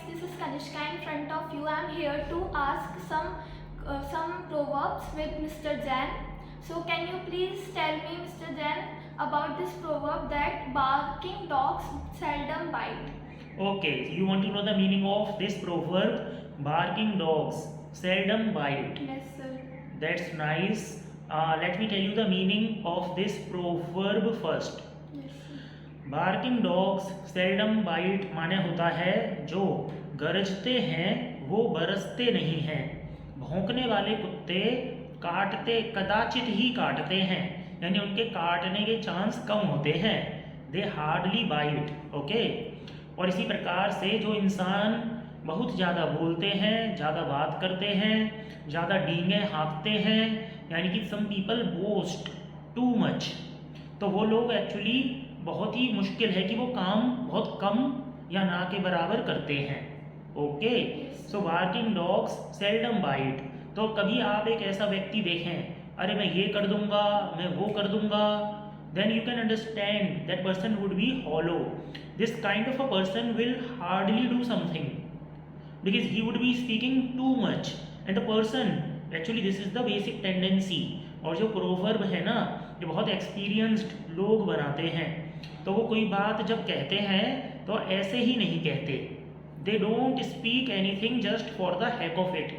this is Kanishka in front of you. I am here to ask some proverbs with Mr. Jain. So can you please tell me, Mr. Jain, about this proverb that barking dogs seldom bite? Okay, you want to know the meaning of this proverb? Barking dogs seldom bite. Yes, sir. That's nice. Let me tell you the meaning of this proverb first. Yes, sir. Barking dogs seldom bite माने होता है जो गरजते हैं वो बरसते नहीं हैं। भौंकने वाले कुत्ते काटते कदाचित ही काटते हैं, यानी उनके काटने के चांस कम होते हैं। दे हार्डली बाइट। ओके। और इसी प्रकार से जो इंसान बहुत ज़्यादा बोलते हैं, ज़्यादा बात करते हैं, ज़्यादा डींगे हाँकते हैं, यानी कि some people boast too much, तो वो लोग एक्चुअली बहुत ही मुश्किल है कि वो काम बहुत कम या ना के बराबर करते हैं। ओके। सो बार्किंग डॉग्स सेल्डम बाइट। तो कभी आप एक ऐसा व्यक्ति देखें, अरे मैं ये कर दूंगा, मैं वो कर दूंगा, then you can understand that person would be hollow. This kind of a person will hardly do something because he would be speaking too much, and the person actually this is the basic tendency। और जो proverb है ना, जो बहुत experienced लोग बनाते हैं, तो वो कोई बात जब कहते हैं तो ऐसे ही नहीं कहते। They don't speak anything just for the hack of it.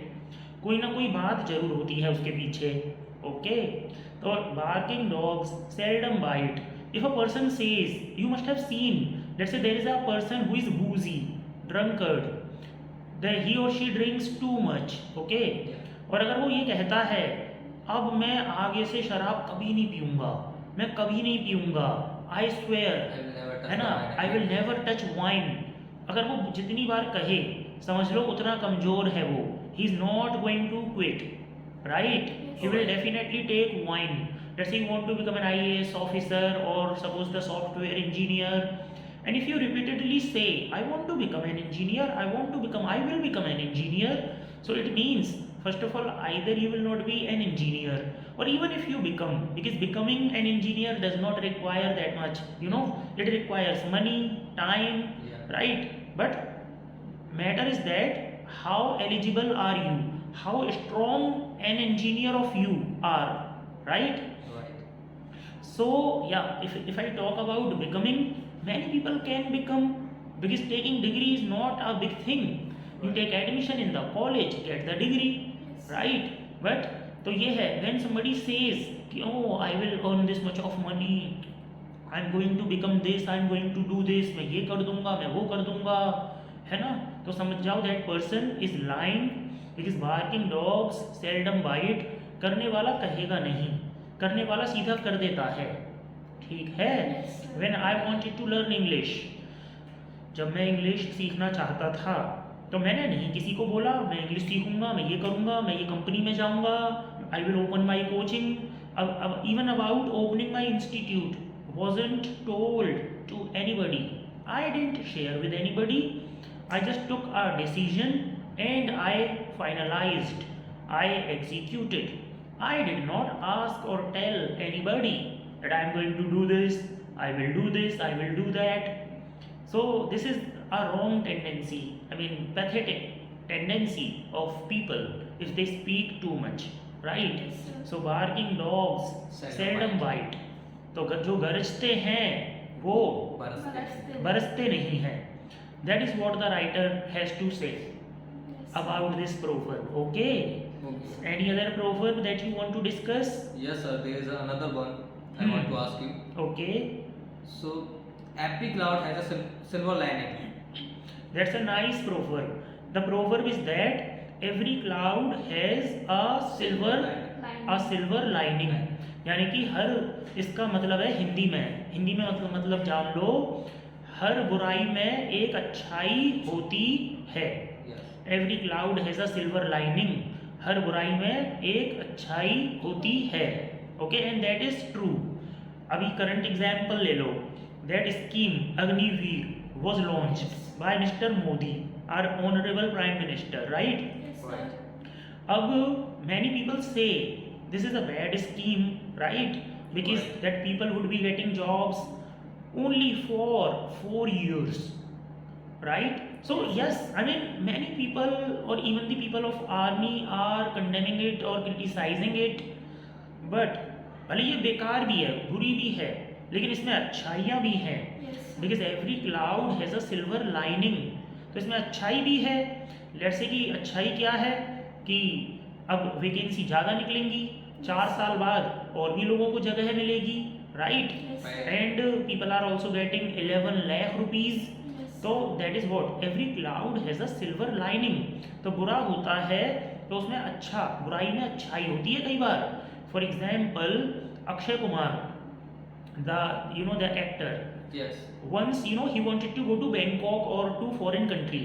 कोई ना कोई बात जरूर होती है उसके पीछे। ओके। तो barking dogs seldom bite. If a person says, you must have seen, let's say there is a person who is boozy, drunkard, that he or she drinks too much. Okay. और अगर वो ये कहता है, अब मैं आगे से शराब कभी नहीं पीऊंगा, मैं कभी नहीं पीऊंगा, आई स्वेयर, है ना, I will never touch wine. अगर वो जितनी बार कहे, समझ लो उतना कमजोर है वो। He is not going to quit, right? He will definitely take wine. Let's say you want to become an IAS officer और suppose the software engineer, and if you repeatedly say I want to become an engineer, I want to become, I will become an engineer, so it means first of all either you will not be an engineer, or even if you become, because becoming an engineer does not require that much, you know, it requires money, time, right? But matter is that how eligible are you, how strong an engineer of you are, right? So yeah, if I talk about becoming, many people can become, because taking degree is not a big thing. You take admission in the college, get the degree, right? But तो ये है, when somebody says कि oh I will earn this much of money, I'm going to become this, I'm going to do this, मैं ये कर दूंगा, मैं वो कर दूंगा, है ना, तो समझ जाओ that person is lying, because barking dogs seldom bite। करने वाला कहेगा नहीं, करने वाला सीधा कर देता है। ठीक है। When I wanted to learn English, जब मैं इंग्लिश सीखना चाहता था तो मैंने नहीं किसी को बोला मैं इंग्लिश सीखूंगा, मैं ये करूंगा, मैं ये कंपनी में जाऊंगा, I will open my coaching. अब even about opening my institute wasn't told to anybody. I didn't share with anybody. I just took a decision and I finalized, I executed. I did not ask or tell anybody that I am going to do this, I will do this, I will do that. So this is a wrong tendency, I mean pathetic tendency of people if they speak too much, right? So barking dogs seldom bite। तो जो गरजते हैं वो बरसते नहीं हैं। That is what the writer has to say about this proverb. Okay? Any other proverb that you want to discuss? Yes, sir. There is another one I want to ask you. Okay. So, every cloud has a silver lining. That's a nice proverb. The proverb is that every cloud has a silver lining. यानी कि हर, इसका मतलब है हिंदी में मतलब जान लो, हर बुराई में एक अच्छाई होती है। Every cloud has a silver lining. हर बुराई में एक अच्छाई होती है। Okay, and that is true. अभी करंट एग्जाम्पल ले लो। That scheme Agniveer was launched by mister Modi, our honourable prime minister, right? अब many people say this is a bad scheme, right? Because that people would be getting jobs only for 4 years, right? So yes, I mean many people or even the people of army are condemning it or criticizing it, but भले ये बेकार भी है, बुरी भी है, लेकिन इसमें अच्छाइयाँ भी हैं, Yes, sir. Because every cloud has a silver lining. तो इसमें अच्छाई भी है। लेट्स से कि अच्छाई क्या है कि अब वैकेंसी ज़्यादा निकलेंगी, 4 साल बाद और भी लोगों को जगह मिलेगी, right? Yes, sir. Right. And people are also getting 11 lakh rupees. Yes. तो that is what every cloud has a silver lining. तो बुरा होता है तो उसमें अच्छा, बुराई में अच्छाई होती है कई बार। For example Akshay Kumar, the actor, Yes. once he wanted to go to Bangkok or to foreign country,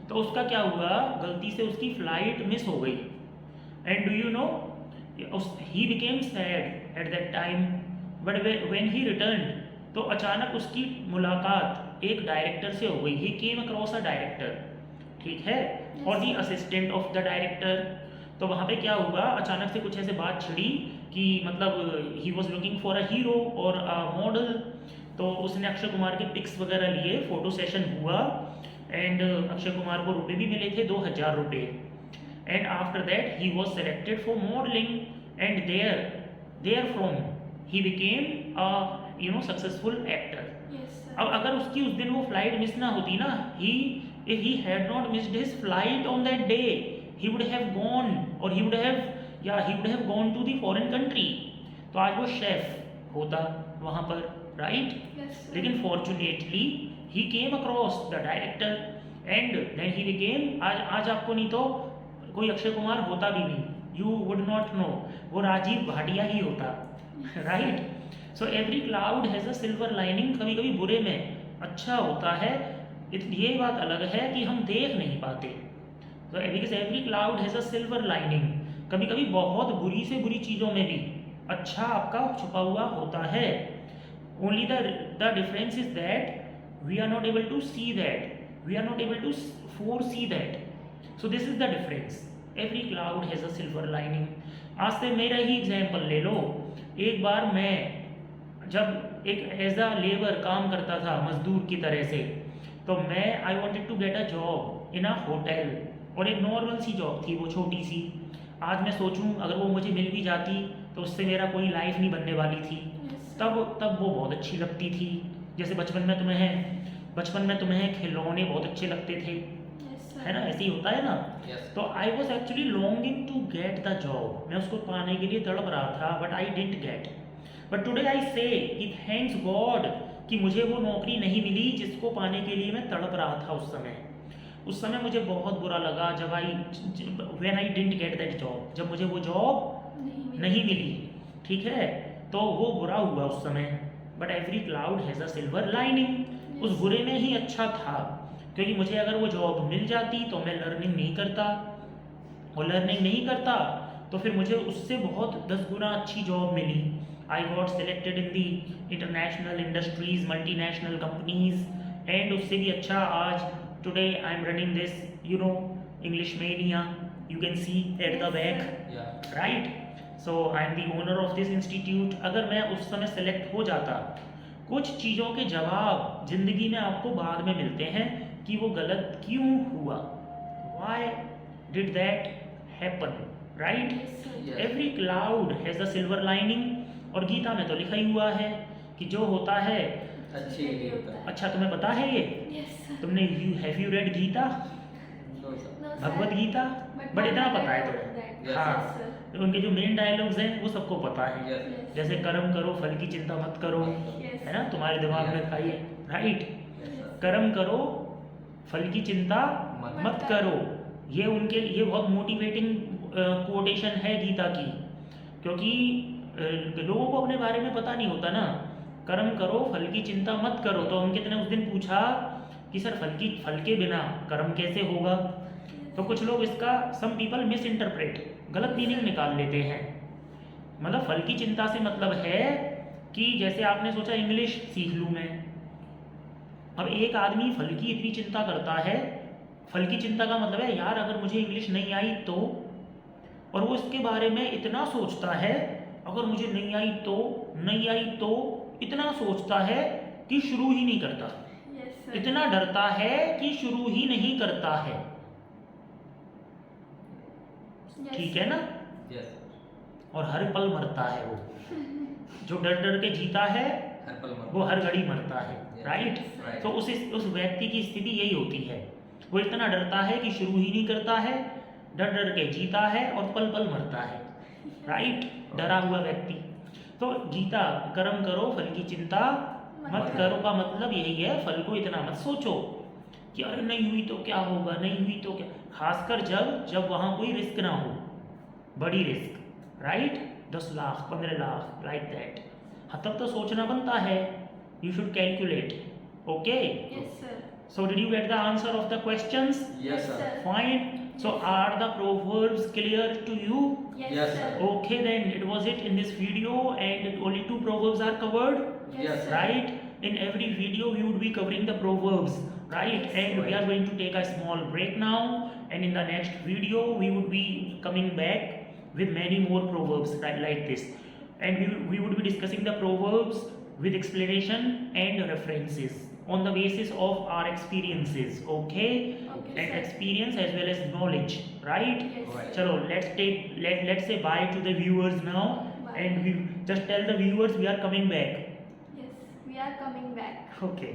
तो उसका क्या हुआ, गलती से उसकी फ्लाइट मिस हो गई, and do you know he became sad at that time, but when he returned, तो अचानक उसकी मुलाकात एक डायरेक्टर से हो गई। he came across a director, ठीक है, और दी असिस्टेंट ऑफ द डायरेक्टर। तो वहाँ पे क्या हुआ, अचानक से कुछ ऐसे बात छिड़ी कि मतलब he was looking for a hero और अ मॉडल। तो उसने अक्षय कुमार के पिक्स वगैरह लिए, फोटो सेशन हुआ, एंड अक्षय कुमार को रुपए भी मिले थे 2000 रुपये। And after that he was selected for modelling, and there from he became a successful actor. Yes, sir. अब अगर उसकी उस दिन वो फ्लाइट मिस ना होती ना, if he had not missed his flight on that day, he would have gone, or he would have gone to the foreign country, तो आज वो शेफ होता वहाँ पर, राइट? Yes, sir. लेकिन fortunately he came across the director, and then he became, आज आपको नहीं तो कोई अक्षय कुमार होता भी नहीं, यू वुड नॉट नो, वो राजीव भाटिया ही होता, right? So every cloud has a silver lining. कभी कभी बुरे में अच्छा होता है, ये बात अलग है कि हम देख नहीं पाते। तो because every cloud has a silver lining. कभी कभी बहुत बुरी से बुरी चीज़ों में भी अच्छा आपका छुपा हुआ होता है। Only the difference is that we are not able to see that, we are not able to foresee that. So this is the difference. Every cloud has a silver lining. आज से मेरा ही example ले लो। एक बार मैं जब एक as a labour काम करता था, मजदूर की तरह से, तो मैं I wanted to get a job in a hotel, और एक नॉर्मल सी जॉब थी वो, छोटी सी। आज मैं सोचूं अगर वो मुझे मिल भी जाती तो उससे मेरा कोई लाइफ नहीं बनने वाली थी। Yes, sir. तब वो बहुत अच्छी लगती थी। जैसे बचपन में तुम्हें खिलौने बहुत अच्छे लगते थे, Yes, sir. है ना, ऐसे ही होता है ना। Yes. तो I was actually longing to get the job, मैं उसको पाने के लिए तड़प रहा था, but I didn't get. But today I say कि थैंक्स गॉड कि मुझे वो नौकरी नहीं मिली जिसको पाने के लिए मैं तड़प रहा था उस समय मुझे बहुत बुरा लगा जब when I didn't get that job, जब मुझे वो जॉब नहीं मिली, ठीक है, तो वो बुरा हुआ उस समय। But every cloud has a silver lining. उस बुरे में ही अच्छा था, क्योंकि मुझे अगर वो जॉब मिल जाती तो मैं लर्निंग नहीं करता, और लर्निंग नहीं करता तो फिर मुझे उससे बहुत 10 गुना अच्छी जॉब मिली। I got selected in the international industries, multinational companies, and उससे भी अच्छा आज today I am running this English mania, you can see at the back, Yeah. Right? So I am the owner of this institute. अगर मैं उस समय select हो जाता, कुछ चीज़ों के जवाब ज़िंदगी में आपको बाद में मिलते हैं कि वो गलत क्यों हुआ, why did that happen, right? Yes, sir. Yes. Every cloud has a silver lining. और गीता में तो लिखा ही हुआ है कि जो होता है अच्छी नहीं होता। अच्छा, तुम्हें पता है ये? Yes, sir. तुमने have you read Gita, No, sir. No, sir. Bhagavad Gita? But but my इतना mother पता है told तुम्हें, that. Yes, हाँ, Yes, sir. उनके जो मेन डायलॉग्स हैं वो सबको पता है। Yes. Yes. जैसे कर्म करो फल की चिंता मत करो, Yes. है ना, तुम्हारे दिमाग में था ये, राइट? Yes, sir. कर्म करो फल की चिंता मत मत करो। ये बहुत मोटिवेटिंग कोटेशन है गीता की, क्योंकि लोगों को अपने बारे में पता नहीं होता ना। कर्म करो फल की चिंता मत करो, तो अंकित ने उस दिन पूछा कि सर फल के बिना कर्म कैसे होगा? तो कुछ लोग इसका, सम पीपल मिस इंटरप्रेट, गलत मीनिंग निकाल लेते हैं। मतलब फल की चिंता से मतलब है कि जैसे आपने सोचा इंग्लिश सीख लूँ मैं, अब एक आदमी फल की इतनी चिंता करता है, फल की चिंता का मतलब है यार अगर मुझे इंग्लिश नहीं आई तो, और वो इसके बारे में इतना सोचता है, अगर मुझे नहीं आई तो इतना सोचता है कि शुरू ही नहीं करता। Yes, sir. sir. इतना डरता है कि शुरू ही नहीं करता है। Yes, ठीक है ना? Yes. और हर पल मरता है वो। जो डर डर के जीता है हर पल मर। वो हर घड़ी मरता है। Yes. राइट? Right. तो उस व्यक्ति की स्थिति यही होती है। वो इतना डरता है कि शुरू ही नहीं करता है, डर डर के जीता है और पल पल मरता है। राइट? डरा हुआ व्यक्ति। तो गीता, कर्म करो फल की चिंता मत करो का मतलब यही है, फल को इतना मत सोचो कि अरे नहीं हुई तो क्या होगा, नहीं हुई तो क्या, खासकर जब वहाँ कोई रिस्क ना हो, बड़ी risk. Right? 10 lakh 15 lakh like that, हाँ तब तो सोचना बनता है। You should calculate. Okay, Yes, sir. so did you get the answer of the questions? Yes, sir. Fine. So are the proverbs clear to you? Yes, Yes, sir. sir. Okay, then it was it in this video, and only 2 proverbs are covered. Yes, sir. Right? In every video we would be covering the proverbs, right? Yes. And we are Right. going to take a small break now, and in the next video we would be coming back with many more proverbs, right, like this, and we would be discussing the proverbs with explanation and references on the basis of our experiences. Okay? Okay, And sir. experience as well as knowledge, right? Yes. Alright. Chalo, let's say bye to the viewers now. Bye. And we just tell the viewers we are coming back. Yes, we are coming back. Okay.